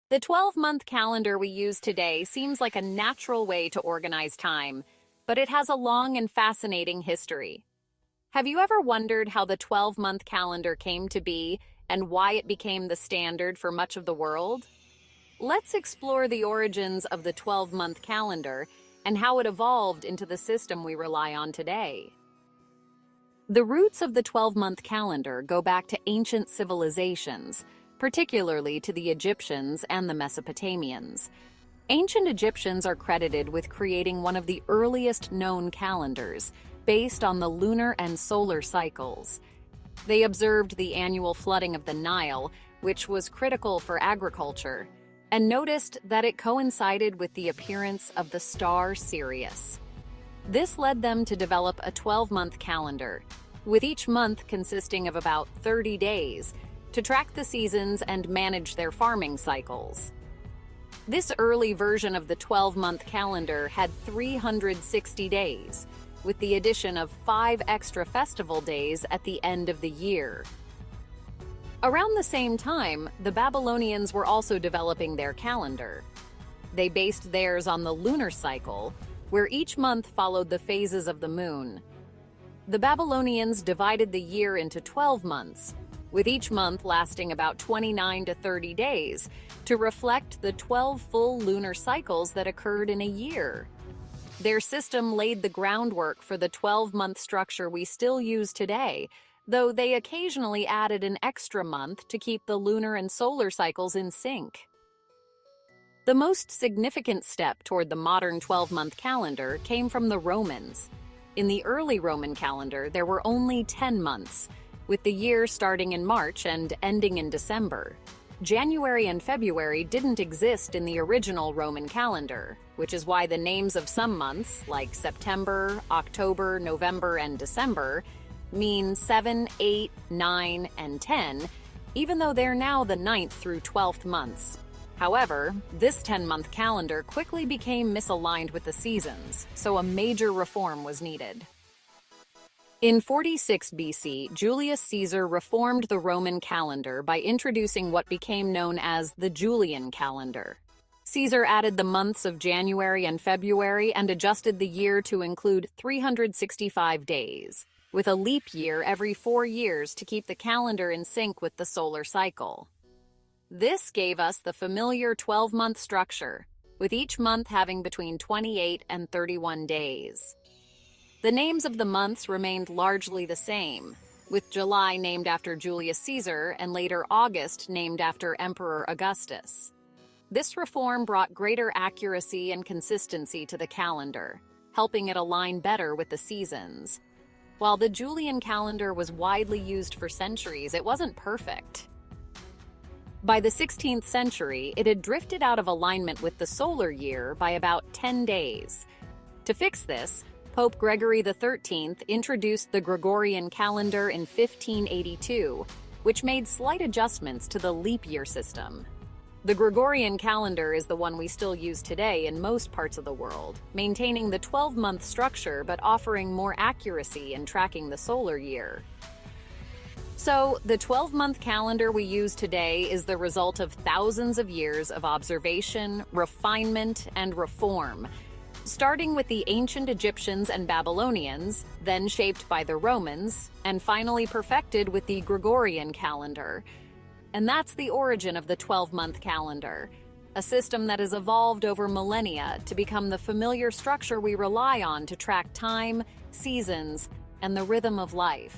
The 12-month calendar we use today seems like a natural way to organize time, but it has a long and fascinating history. Have you ever wondered how the 12-month calendar came to be and why it became the standard for much of the world? Let's explore the origins of the 12-month calendar and how it evolved into the system we rely on today. The roots of the 12-month calendar go back to ancient civilizations, particularly to the Egyptians and the Mesopotamians. Ancient Egyptians are credited with creating one of the earliest known calendars, based on the lunar and solar cycles. They observed the annual flooding of the Nile, which was critical for agriculture, and noticed that it coincided with the appearance of the star Sirius. This led them to develop a 12-month calendar, with each month consisting of about 30 days, to track the seasons and manage their farming cycles. This early version of the 12-month calendar had 360 days, with the addition of 5 extra festival days at the end of the year. Around the same time, the Babylonians were also developing their calendar. They based theirs on the lunar cycle, where each month followed the phases of the moon. The Babylonians divided the year into 12 months, with each month lasting about 29 to 30 days, to reflect the 12 full lunar cycles that occurred in a year. Their system laid the groundwork for the 12-month structure we still use today, though they occasionally added an extra month to keep the lunar and solar cycles in sync. The most significant step toward the modern 12-month calendar came from the Romans. In the early Roman calendar, there were only 10 months, with the year starting in March and ending in December. January and February didn't exist in the original Roman calendar, which is why the names of some months, like September, October, November, and December, mean 7, 8, 9, and 10, even though they're now the 9th through 12th months. However, this 10-month calendar quickly became misaligned with the seasons, so a major reform was needed. In 46 BC, Julius Caesar reformed the Roman calendar by introducing what became known as the Julian calendar. Caesar added the months of January and February and adjusted the year to include 365 days, with a leap year every 4 years to keep the calendar in sync with the solar cycle. This gave us the familiar 12-month structure, with each month having between 28 and 31 days. The names of the months remained largely the same, with July named after Julius Caesar and later August named after Emperor Augustus. This reform brought greater accuracy and consistency to the calendar, helping it align better with the seasons. While the Julian calendar was widely used for centuries, it wasn't perfect. By the 16th century, it had drifted out of alignment with the solar year by about 10 days. To fix this, Pope Gregory XIII introduced the Gregorian calendar in 1582, which made slight adjustments to the leap year system. The Gregorian calendar is the one we still use today in most parts of the world, maintaining the 12-month structure but offering more accuracy in tracking the solar year. So, the 12-month calendar we use today is the result of thousands of years of observation, refinement, and reform, starting with the ancient Egyptians and Babylonians, then shaped by the Romans, and finally perfected with the Gregorian calendar. And that's the origin of the 12-month calendar, a system that has evolved over millennia to become the familiar structure we rely on to track time, seasons, and the rhythm of life.